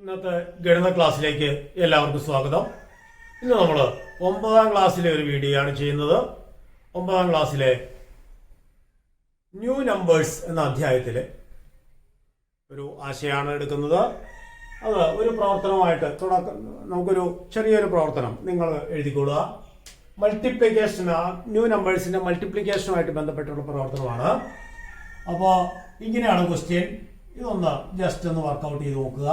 ഇന്നത്തെ ഗണിത ക്ലാസ്സിലേക്ക് എല്ലാവർക്കും സ്വാഗതം. ഇന്ന് നമ്മൾ 9ാം ക്ലാസ്സിലെ ഒരു വീഡിയോ ആണ് ചെയ്യുന്നത്. 9ാം ക്ലാസ്സിലെ ന്യൂ നമ്പേഴ്സ് എന്ന അധ്യായത്തിലെ ഒരു ആശയമാണ് എടുക്കുന്നത്. അത് ഒരു പ്രവർത്തനമായിട്ട് നമുക്കൊരു ചെറിയൊരു പ്രവർത്തനം നിങ്ങൾ എഴുതിക്കൊള്ളുക. മൾട്ടിപ്ലിക്കേഷൻ, ന്യൂ നമ്പേഴ്സിന്റെ മൾട്ടിപ്ലിക്കേഷനുമായിട്ട് ബന്ധപ്പെട്ടുള്ള പ്രവർത്തനമാണ്. അപ്പോൾ ഇങ്ങനെയാണ് ക്വസ്റ്റ്യൻ. ഇതൊന്ന് ജസ്റ്റ് ഒന്ന് വർക്കൗട്ട് ചെയ്ത് നോക്കുക.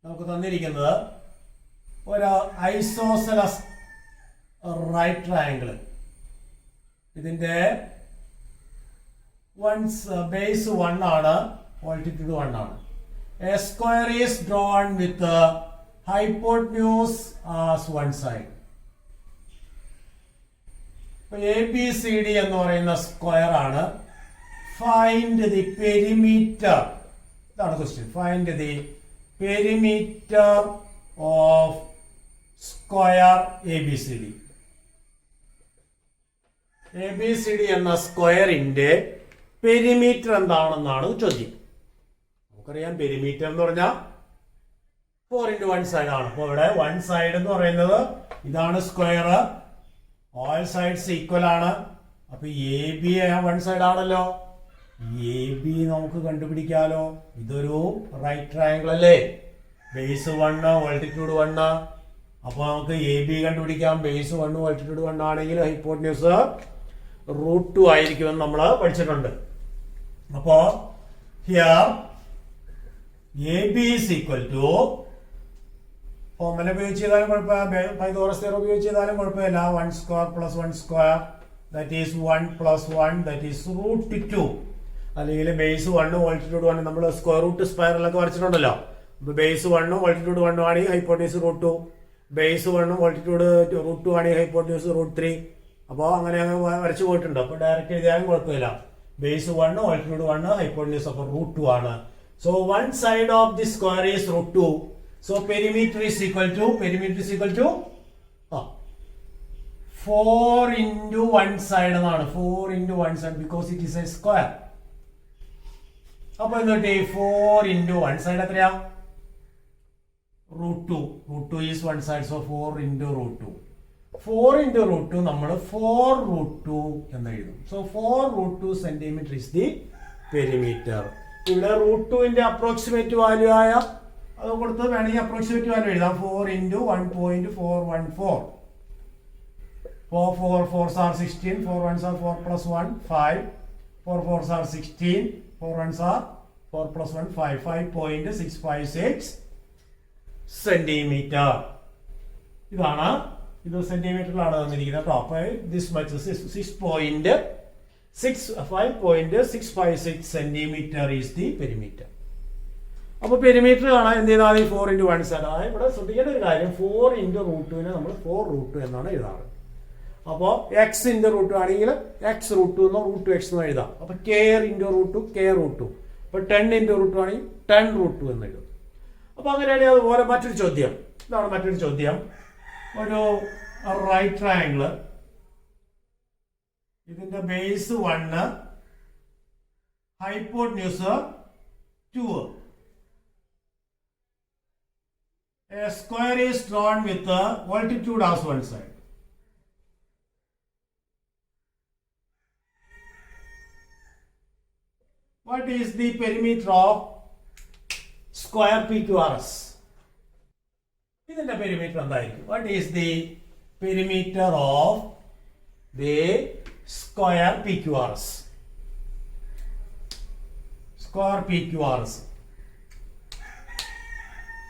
നമുക്ക് തന്നിരിക്കുന്നത് ഒരു ഐസോസെലസ് റൈറ്റ് ട്രയാങ്കിൾ. ഇതിന്റെ ബേസ് 1 ആണ്, ഓൾട്ടിറ്റ്യൂഡ് 1 ആണ്. A square is drawn with hypotenuse as one side. ABCD എന്ന് പറയുന്ന സ്ക്വയർ ആണ്. Find the perimeter. ഇതാണ് question. Find the perimeter of square ABCD. ABCD എന്ന സ്ക്വയറിന്റെ പെരിമീറ്റർ എന്താണെന്നാണ് ചോദ്യം. നമുക്കറിയാം പെരിമീറ്റർ എന്ന് പറഞ്ഞാൽ 4 × 1 സൈഡ് ആണ്. അപ്പോൾ ഇവിടെ 1 സൈഡ് എന്ന് പറയുന്നത് ഇതാണ് സ്ക്വയർ. ഓൾ സൈഡ്സ് ഈക്വൽ ആണ്. അപ്പൊ AB 1 സൈഡ് ആണല്ലോ. AB നമുക്ക് കണ്ടുപിടിക്കാലോ. ഇതൊരു റൈറ്റ് ട്രയാങ്കിൾ അല്ലേ. Base 1 altitude 1. അപ്പൊ നമുക്ക് AB കണ്ടുപിടിക്കാം. ബേസ് 1 ഓൾട്ടിറ്റ്യൂഡ് 1 ആണെങ്കിൽ ഹൈപ്പോട്ന്യൂസ് √2 ആയിരിക്കുമെന്ന് നമ്മൾ പഠിച്ചിട്ടുണ്ട്. അപ്പോ here AB is equal to, formula ഉപയോഗിച്ച് ചെയ്താലും കുഴപ്പമില്ല, പൈതഗോറസ് തിയറം ഉപയോഗിച്ച് ചെയ്താലും കുഴപ്പമില്ല. 1² + 1² ദാറ്റ് ഈസ് 1 + 1 ദാറ്റ് ഈസ് √2. അല്ലെങ്കിൽ ബേസ് 1 ഓൾട്ടിറ്റ്യൂഡ് 1 നമ്മൾ സ്ക്വയർ റൂട്ട് സ്പൈറലൊക്കെ വരച്ചിട്ടുണ്ടല്ലോ. ബേസ് 1 ഓൾട്ടിറ്റ്യൂഡ് 1 ആണെങ്കിൽ ഹൈപ്പോട്ന്യൂസ് √2. ബേസ് 1 ഓൾട്ടിറ്റ്യൂഡ് √2 ആണെങ്കിൽ ഹൈപ്പോട്ന്യൂസ് √3. അപ്പോൾ അങ്ങനെ വരച്ചു പോയിട്ടുണ്ട്. അപ്പോൾ ഡയറക്റ്റ് എഴുതിയാലും കുഴപ്പമില്ല. ബേസ് 1 ഓൾട്ടിറ്റ്യൂഡ് 1 ഹൈപ്പോട്ന്യൂസ് അപ്പോൾ √2 ആണ്. So one side of the square is √2. So perimeter is equal to 4 into 1 side എന്നാണ്. 4 into 1 side because it is a square. അപ്പൊ എന്നിട്ട് 4 into 1 side എത്രയാ? √2. √2 is 1 side, so 4 into √2. 4 into √2 നമ്മൾ 4√2 എന്ന് എഴുതും. So 4√2 centimeter is the perimeter. ഇവിടെ √2ന്റെ approximate value ആയ അത് കൊടുത്ത് വേണമെങ്കിൽ അപ്രോക്സിമേറ്റ് വാല്യൂ എഴുതാം. 4 into 1.414. 4 4s are 16. 4 1s are 4 + 1 5. 4 4s are 16. 4 1s are 4 + 1 5. 5.656 centimetre. ഇതാണ്, ഇത് സെന്റിമീറ്ററിലാണ് തന്നിരിക്കുന്നത് കേട്ടോ. അപ്പൊ this much 5.656 centimetre is the perimeter. അപ്പൊ പെരിമീറ്റർ കാണാൻ എന്ത് ചെയ്താൽ 4 into 1 സൈഡ്. ഇവിടെ ശ്രദ്ധിക്കേണ്ട ഒരു കാര്യം, 4 into √2 നമ്മൾ 4√2 എന്നാണ് എഴുതാറ്. അപ്പോ x into √2 ആണെങ്കിൽ x√2 എന്നോ √2x എന്നോ എഴുതാം. അപ്പൊ k into √2 k√2. അപ്പൊ 10 into √2 ആണെങ്കിൽ 10√2 എന്ന് എഴുതും. അപ്പൊ അങ്ങനെയാണെങ്കിൽ അതുപോലെ മറ്റൊരു ചോദ്യം. ഇതാണ് മറ്റൊരു ചോദ്യം. ഒരു റൈറ്റ് ട്രയാങ്കിള്, ഇതിന്റെ base 1 hypotenuse 2. A square is drawn with the altitude as one side. What is the perimeter of square PQRS? ഇതിന്റെ പെരിമീറ്റർ എന്തായിരിക്കും? What is the perimeter of the square PQRS? Square PQRS.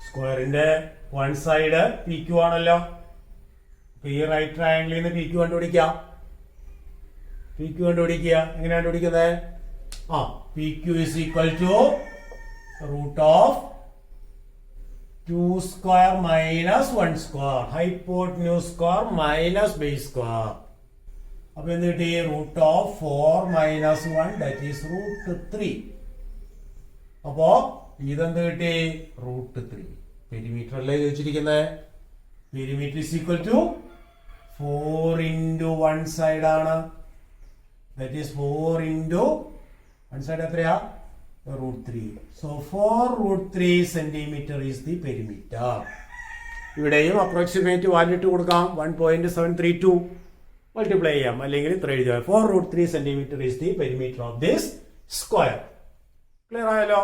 സ്ക്വയറിന്റെ 1 side PQ ആണല്ലോ. ഈ right ട്രയാങ്കിളിൽ നിന്ന് PQ കണ്ടുപിടിക്കുക. എങ്ങനെയാണ് കണ്ടുപിടിക്കുന്നത്? PQ is equal to √2² minus 1². Hypotenuse square minus base square. അപ്പൊ എന്ത് കിട്ടി? √4 - 1 ദാറ്റ് ഈസ് √3. അപ്പോ ഇതെന്ത് കിട്ടി? √3. പെരിമീറ്റർ അല്ലേ ചോദിച്ചിരിക്കുന്നത്. Perimeter is equal to 4 into 1 side ആണ്. ദാറ്റ് ഈസ് 4 into 1 സൈഡ് എത്രയാ? √3. So 4√3 centimeter is the perimeter. ഇവിടെയും അപ്രോക്സിമേറ്റ് വാല്യൂ ഇട്ട് കൊടുക്കാം. 1.732 മൾട്ടിപ്ലൈ ചെയ്യാം, അല്ലെങ്കിൽ ഇത്ര എഴുതുക. 4√3 centimeter is the perimeter of this square. Clear ആയല്ലോ?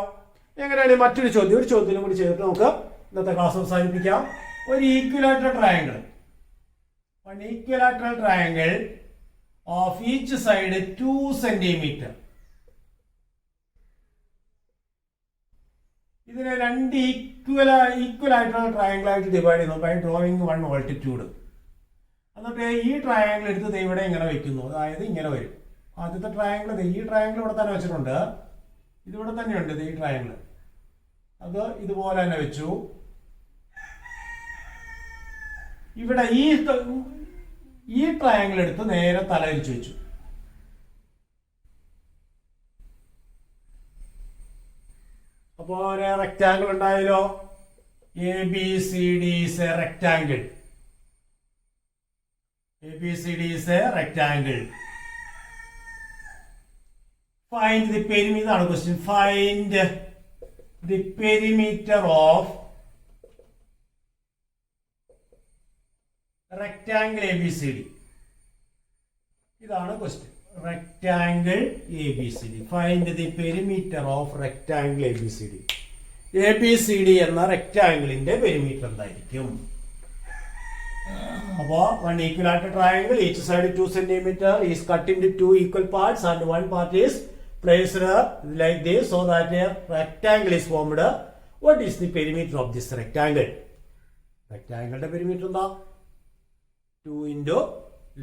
എങ്ങനെയാണ് മറ്റൊരു ചോദ്യം, ഒരു ചോദ്യം കൂടി ചെയ്തിട്ട് നമുക്ക് ഇന്നത്തെ ക്ലാസ് അവസാനിപ്പിക്കാം. ഒരു equilateral triangle, one equilateral triangle of each side 2 centimeter. ഇതിനെ രണ്ട് ഈക്വലായിട്ടുള്ള ട്രയാങ്കിൾ ആയിട്ട് ഡിവൈഡ് ചെയ്യുന്നു ബൈ ഡ്രോയിങ് വൺ ഓൾട്ടിറ്റ്യൂഡ്. എന്നിട്ട് ഈ ട്രയാങ്കിൾ എടുത്ത് ഇവിടെ ഇങ്ങനെ വെക്കുന്നു, അതായത് ഇങ്ങനെ വരും. ആദ്യത്തെ ട്രയാങ്കിൾ ഈ ട്രയാങ്കിൾ ഇവിടെ തന്നെ വെച്ചിട്ടുണ്ട്, ഇതിവിടെ തന്നെയുണ്ട് ഈ ട്രയാങ്കിൾ. അത് ഇതുപോലെ തന്നെ വെച്ചു. ഇവിടെ ഈ ട്രയാങ്കിൾ എടുത്ത് നേരെ തലതിരിച്ചു വെച്ചു. അപ്പോ ഒരു rectangle ഉണ്ടായല്ലോ. ABCD is a rectangle. ABCD is a rectangle. Find the perimeter. ഇതാണ് question. Find the perimeter of rectangle ABCD. ഇതാണ് question. Rectangle ABCD. Find the perimeter of rectangle ABCD. ABCD എന്ന റെക്ടാങ്കിളിന്റെ പെരിമീറ്റർ എന്തായിരിക്കും? അപ്പോ one equilateral triangle, each side 2 centimeter, is cut into 2 equal parts and one part is placed like this so that a rectangle is formed. What is the perimeter of this rectangle? റെക്ടാങ്കിളിന്റെ perimeter എന്താ? 2 into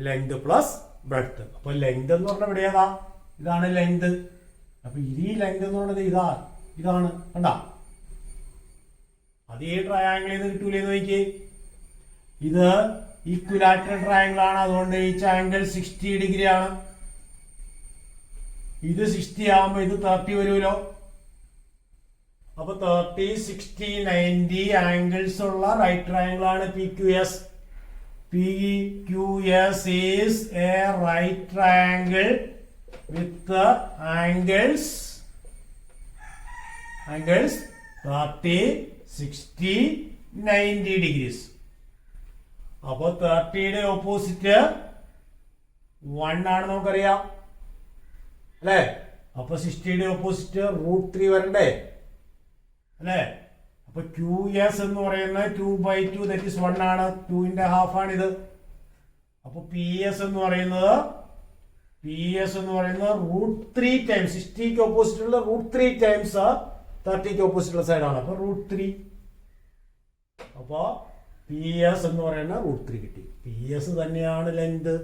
length plus breadth. അപ്പൊ length എന്ന് പറഞ്ഞാൽ ഇവിടെ ഏതാ? ഇതാണ് length. അപ്പൊ ഈ ലെങ്ത് എന്ന് പറയുന്നത് ഇതാണ് കണ്ടാ? അത് ഈ ട്രയാങ്കിളിൽ നിന്ന് കിട്ടൂലെന്ന് നോക്കി. ഇത് ഈക്വലാറ്ററൽ ട്രയാങ്കിൾ ആണ്, അതുകൊണ്ട് ഈ ആംഗിൾ 60 ഡിഗ്രി ആണ്. ഇത് 60 ആകുമ്പോ ഇത് 30 വരുമല്ലോ. അപ്പൊ 30, 60, 90 ആംഗിൾസ് ഉള്ള റൈറ്റ് ട്രയാങ്കിൾ ആണ് PQS. PQS is a right triangle with angles 30, 60, 90 degrees. അപ്പോൾ 30യുടെ ഓപ്പോസിറ്റ് 1 ആണ് നമുക്കറിയാം അല്ലേ? അപ്പൊ 60യുടെ ഓപ്പോസിറ്റ് √3 വരണ്ടേ അല്ലേ? അപ്പൊ QS എന്ന് പറയുന്നത് 2/2, ദാറ്റ് ഈസ് 1 ആണ്. 2ന്റെ ഹാഫ് ആണിത്. അപ്പൊ PS എന്ന് പറയുന്നത് √3 ടൈംസ് 60ക്ക് ഓപ്പോസിറ്റ് ഉള്ള √3 ടൈംസ് 30ക്ക് ഓപ്പോസിറ്റ് ഉള്ള സൈഡാണ്. അപ്പൊ √3. അപ്പൊ PS എന്ന് പറയുന്ന √3 കിട്ടി. PS തന്നെയാണ് length.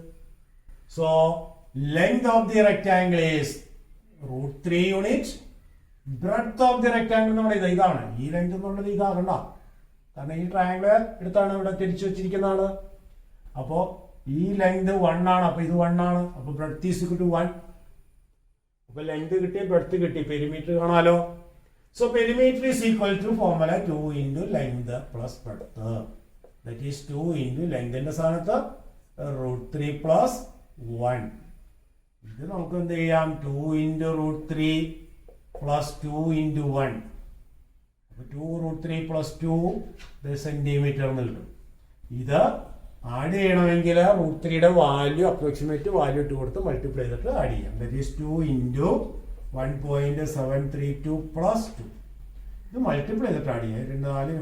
So length of the rectangle is √3 unit. Breadth of the rectangle എന്ന് പറയുന്നത് ഇതാണ്. ഈ ലെങ്ത് എന്നുള്ളത് ഇതാകണ്ട, കാരണം ഈ ട്രയാങ്കിൾ എടുത്താണ് ഇവിടെ തിരിച്ചു വെച്ചിരിക്കുന്നതാണ്. അപ്പോ ഈ ലെങ്ത് 1 ആണ്. അപ്പൊ ഇത് 1 ആണ്. അപ്പൊ ബ്രെഡ്ത്ത് ഈസ് ഈക്വൽ ടു 1. അപ്പൊ ലെങ്ത് കിട്ടി, ബ്രെഡ്ത്ത് കിട്ടി, പെരിമീറ്റർ കാണാലോ. So perimeter is equal to formula 2 into length plus breadth. That is 2 into ലെങ്തിന്റെ സ്ഥാനത്ത് √3 plus 1. ഇത് നമുക്ക് എന്ത് ചെയ്യാം? 2 into √3 plus 2 into 1. അപ്പൊ 2√3 plus 2 സെന്റിമീറ്റർ എന്ന് കിട്ടും. ഇത് ആഡ് ചെയ്യണമെങ്കിൽ √3യുടെ വാല്യൂ അപ്രോക്സിമേറ്റ് വാല്യൂ ഇട്ട് കൊടുത്ത് മൾട്ടിപ്ലൈ ചെയ്തിട്ട് ആഡ് ചെയ്യാം. That is 2 into 1.732 plus 2. ഇത് മൾട്ടിപ്ലൈ ചെയ്തിട്ട് ആഡ് ചെയ്യാം. 2 4 3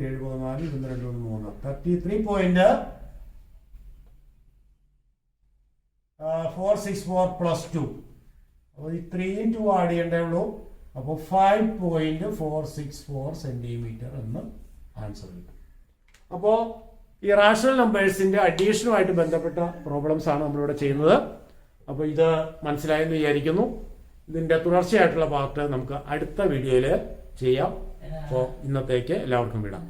6 7 14 22 3 33.464 plus 2. അപ്പോൾ ഈ 3 2 ആഡ് ചെയ്യേണ്ടേ ഉള്ളൂ. അപ്പോൾ 5.464 സെന്റിമീറ്റർ എന്ന് ആൻസർ കിട്ടും. അപ്പോൾ ഈ റാഷണൽ നമ്പേഴ്സിന്റെ അഡീഷനുമായിട്ട് ബന്ധപ്പെട്ട പ്രോബ്ലംസ് ആണ് നമ്മളിവിടെ ചെയ്യുന്നത്. അപ്പോൾ ഇത് മനസ്സിലായെന്ന് വിചാരിക്കുന്നു. ഇതിന്റെ തുടർച്ചയായിട്ടുള്ള പാർട്ട് നമുക്ക് അടുത്ത വീഡിയോയിൽ ചെയ്യാം. അപ്പോൾ ഇന്നത്തേക്ക് എല്ലാവർക്കും വിടാം.